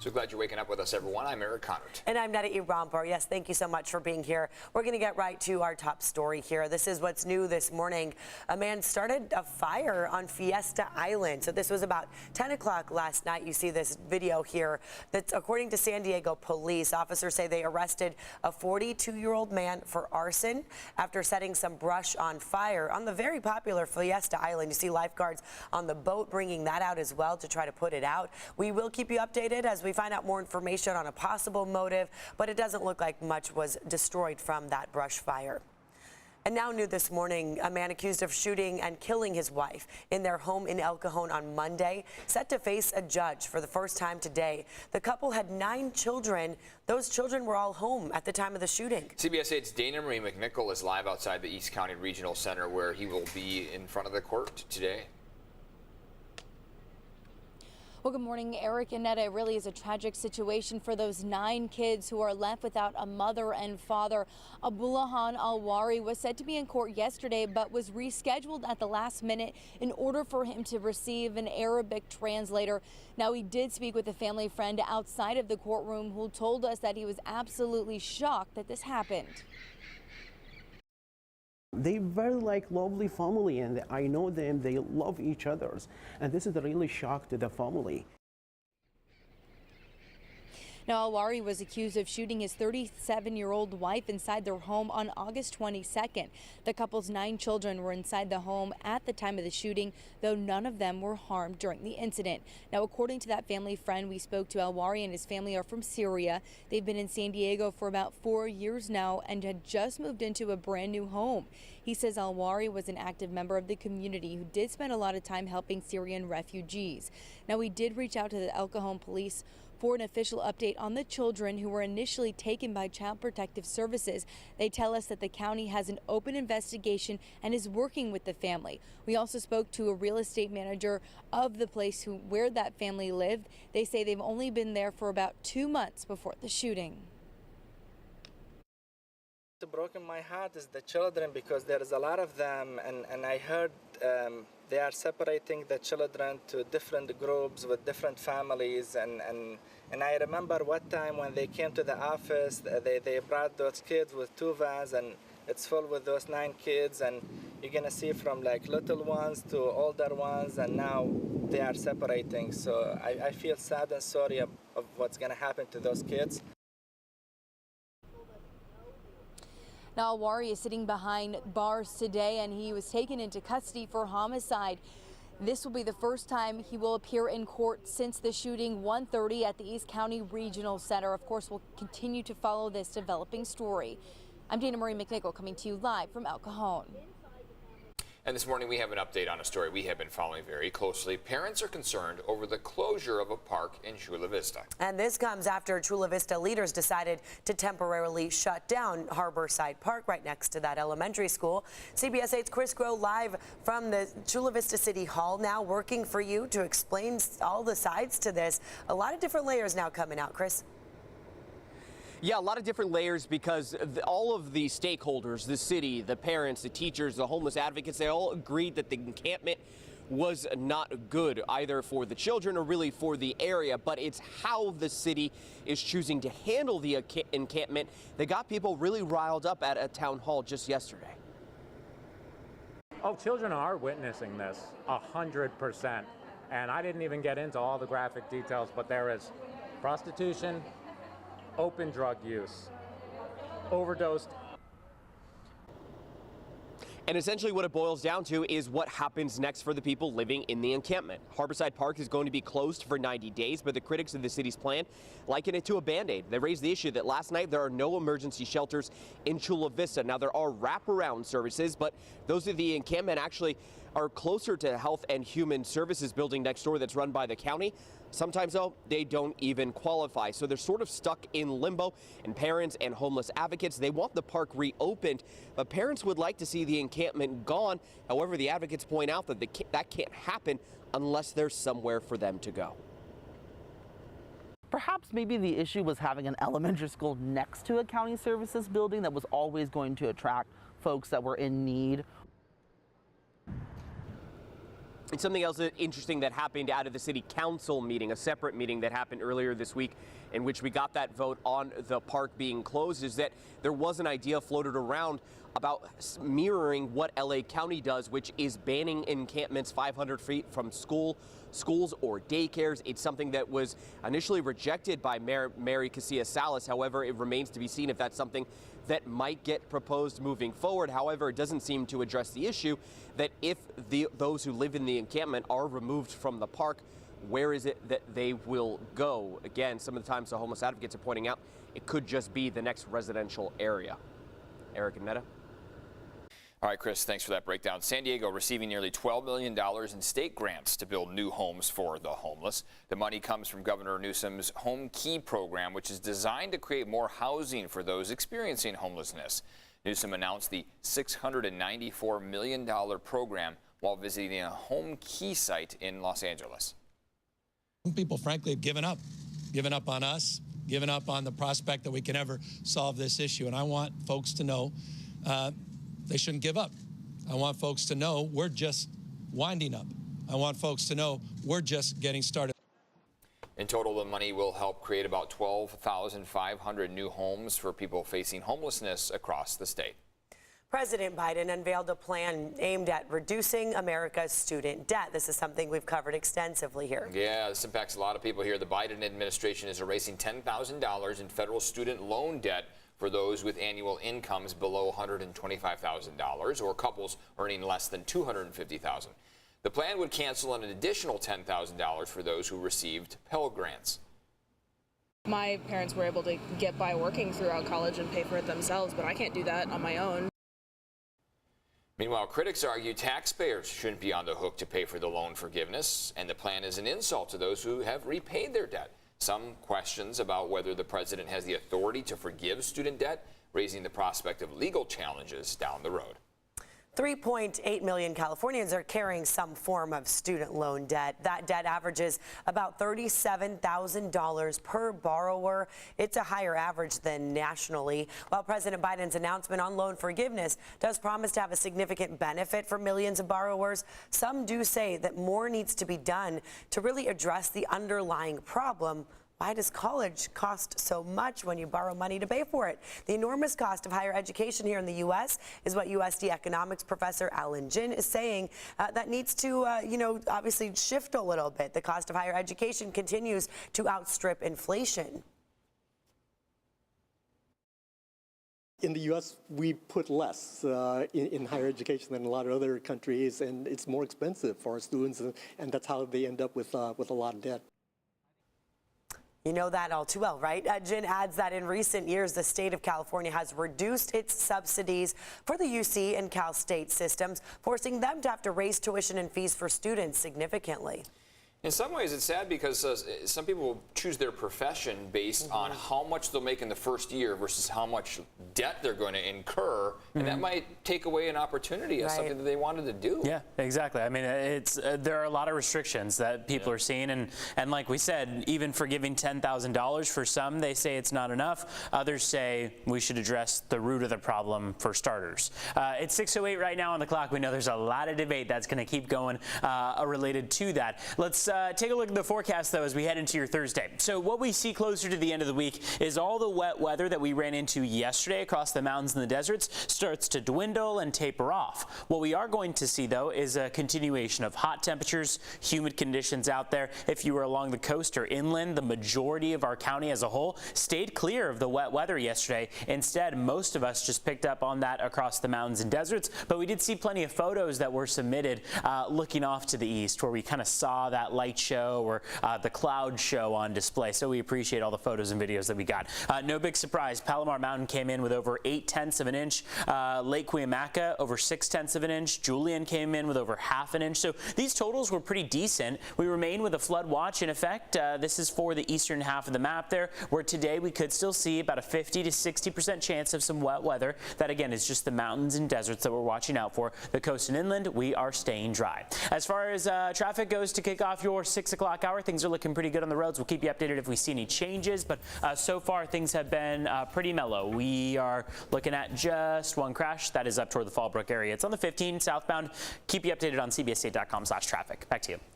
So glad you're waking up with us, everyone. I'm Eric Conant. And I'm Netta Irambar. Yes, thank you so much for being here. We're going to get right to our top story here. This is what's new this morning. A man started a fire on Fiesta Island. So this was about 10 o'clock last night. You see this video here. That's according to San Diego police. Officers say they arrested a 42-year-old man for arson after setting some brush on fire on the very popular Fiesta Island. You see lifeguards on the boat bringing that out as well to try to put it out. We will keep you updated as we find out more information on a possible motive, but it doesn't look like much was destroyed from that brush fire. And now new this morning, a man accused of shooting and killing his wife in their home in El Cajon on Monday, set to face a judge for the first time today. The couple had 9 children. Those children were all home at the time of the shooting. CBS 8's Dana Marie McNichol is live outside the East County Regional Center, where he will be in front of the court today. Well, good morning, Eric and Netta. It really is a tragic situation for those 9 kids who are left without a mother and father. Abulahan Alwari was said to be in court yesterday, but was rescheduled at the last minute in order for him to receive an Arabic translator. Now, we did speak with a family friend outside of the courtroom who told us that he was absolutely shocked that this happened. They very lovely family, and I know them, they love each other, and this is a really shock to the family. Now, Alwari was accused of shooting his 37-year-old wife inside their home on August 22nd. The couple's 9 children were inside the home at the time of the shooting, though none of them were harmed during the incident. Now, according to that family friend we spoke to, Alwari and his family are from Syria. They've been in San Diego for about 4 years now and had just moved into a brand new home. He says Alwari was an active member of the community who did spend a lot of time helping Syrian refugees. Now, we did reach out to the El Cajon police for an official update on the children who were initially taken by Child Protective Services. They tell us that the county has an open investigation and is working with the family. We also spoke to a real estate manager of the place where that family lived. They say they've only been there for about 2 months before the shooting. What broken my heart is the children, because there is a lot of them, and I heard they are separating the children to different groups with different families, and I remember one time when they came to the office, they brought those kids with 2 vans, and it's full with those 9 kids, and you're gonna see from little ones to older ones, and now they are separating. So I feel sad and sorry of what's gonna happen to those kids. Now, Alwari is sitting behind bars today, and he was taken into custody for homicide. This will be the first time he will appear in court since the shooting 1:30 at the East County Regional Center. Of course, we'll continue to follow this developing story. I'm Dana Marie McNichol, coming to you live from El Cajon. And this morning we have an update on a story we have been following very closely. Parents are concerned over the closure of a park in Chula Vista. And this comes after Chula Vista leaders decided to temporarily shut down Harborside Park right next to that elementary school. CBS 8's Chris Groh live from the Chula Vista City Hall now, working for you to explain all the sides to this. A lot of different layers now coming out, Chris. Yeah, a lot of different layers, because all of the stakeholders, the city, the parents, the teachers, the homeless advocates, they all agreed that the encampment was not good either for the children or really for the area, but it's how the city is choosing to handle the encampment that got people really riled up at a town hall just yesterday. Oh, children are witnessing this 100%. And I didn't even get into all the graphic details, but there is prostitution, open drug use, overdosed. And essentially what it boils down to is what happens next for the people living in the encampment. Harborside Park is going to be closed for 90 days, but the critics of the city's plan liken it to a Band-Aid. They raised the issue that last night there are no emergency shelters in Chula Vista. Now, there are wraparound services, but those of the encampment actually are closer to Health and Human Services building next door that's run by the county. Sometimes, though, they don't even qualify. So they're sort of stuck in limbo. And parents and homeless advocates, they want the park reopened, but parents would like to see the encampment gone. However, the advocates point out that that can't happen unless there's somewhere for them to go. Perhaps maybe the issue was having an elementary school next to a county services building that was always going to attract folks that were in need. And something else interesting that happened out of the city council meeting, a separate meeting that happened earlier this week in which we got that vote on the park being closed, is that there was an idea floated around about mirroring what LA County does, which is banning encampments 500 feet from schools or daycares. It's something that was initially rejected by Mayor Mary Casillas-Salas. However, it remains to be seen if that's something that might get proposed moving forward. However, it doesn't seem to address the issue that if those who live in the encampment are removed from the park, where is it that they will go? Again, some of the times the homeless advocates are pointing out it could just be the next residential area. Eric and Netta. All right, Chris, thanks for that breakdown. San Diego receiving nearly $12 million in state grants to build new homes for the homeless. The money comes from Governor Newsom's Home Key program, which is designed to create more housing for those experiencing homelessness. Newsom announced the $694 million program while visiting a Home Key site in Los Angeles. Some people, frankly, have given up on us, given up on the prospect that we can ever solve this issue. And I want folks to know they shouldn't give up. I want folks to know we're just winding up. I want folks to know we're just getting started. In total, the money will help create about 12,500 new homes for people facing homelessness across the state. President Biden unveiled a plan aimed at reducing America's student debt. This is something we've covered extensively here. Yeah, this impacts a lot of people here. The Biden administration is erasing $10,000 in federal student loan debt for those with annual incomes below $125,000 or couples earning less than $250,000. The plan would cancel an additional $10,000 for those who received Pell Grants. My parents were able to get by working throughout college and pay for it themselves, but I can't do that on my own. Meanwhile, critics argue taxpayers shouldn't be on the hook to pay for the loan forgiveness, and the plan is an insult to those who have repaid their debt. Some questions about whether the president has the authority to forgive student debt, raising the prospect of legal challenges down the road. 3.8 million Californians are carrying some form of student loan debt. That debt averages about $37,000 per borrower. It's a higher average than nationally. While President Biden's announcement on loan forgiveness does promise to have a significant benefit for millions of borrowers, some do say that more needs to be done to really address the underlying problem. Why does college cost so much when you borrow money to pay for it? The enormous cost of higher education here in the U.S. is what USD economics professor Alan Jin is saying that needs to, obviously shift a little bit. The cost of higher education continues to outstrip inflation. In the U.S., we put less in higher education than a lot of other countries, and it's more expensive for our students, and that's how they end up with a lot of debt. You know that all too well, right? Jin adds that in recent years, the state of California has reduced its subsidies for the UC and Cal State systems, forcing them to have to raise tuition and fees for students significantly. In some ways, it's sad because some people choose their profession based on how much they'll make in the first year versus how much debt they're going to incur, and that might take away an opportunity as something that they wanted to do. Yeah, exactly. I mean, there are a lot of restrictions that people are seeing, and like we said, even forgiving $10,000 for some, they say it's not enough. Others say we should address the root of the problem for starters. It's 6:08 right now on the clock. We know there's a lot of debate that's going to keep going related to that. Let's take a look at the forecast, though, as we head into your Thursday. So what we see closer to the end of the week is all the wet weather that we ran into yesterday across the mountains and the deserts starts to dwindle and taper off. What we are going to see, though, is a continuation of hot temperatures, humid conditions out there. If you were along the coast or inland, the majority of our county as a whole stayed clear of the wet weather yesterday. Instead, most of us just picked up on that across the mountains and deserts, but we did see plenty of photos that were submitted looking off to the east, where we kind of saw that light show or the cloud show on display. So we appreciate all the photos and videos that we got. No big surprise, Palomar Mountain came in with over 0.8 of an inch. Lake Cuyamaca over 0.6 of an inch. Julian came in with over 0.5 inch. So these totals were pretty decent. We remain with a flood watch in effect. This is for the eastern half of the map there, where today we could still see about a 50 to 60% chance of some wet weather. That again is just the mountains and deserts that we're watching out for. The coast and inland, we are staying dry. As far as traffic goes to kick off your your 6 o'clock hour. Things are looking pretty good on the roads. We'll keep you updated if we see any changes, but so far things have been pretty mellow. We are looking at just one crash that is up toward the Fallbrook area. It's on the 15 southbound. Keep you updated on cbs8.com/traffic. Back to you.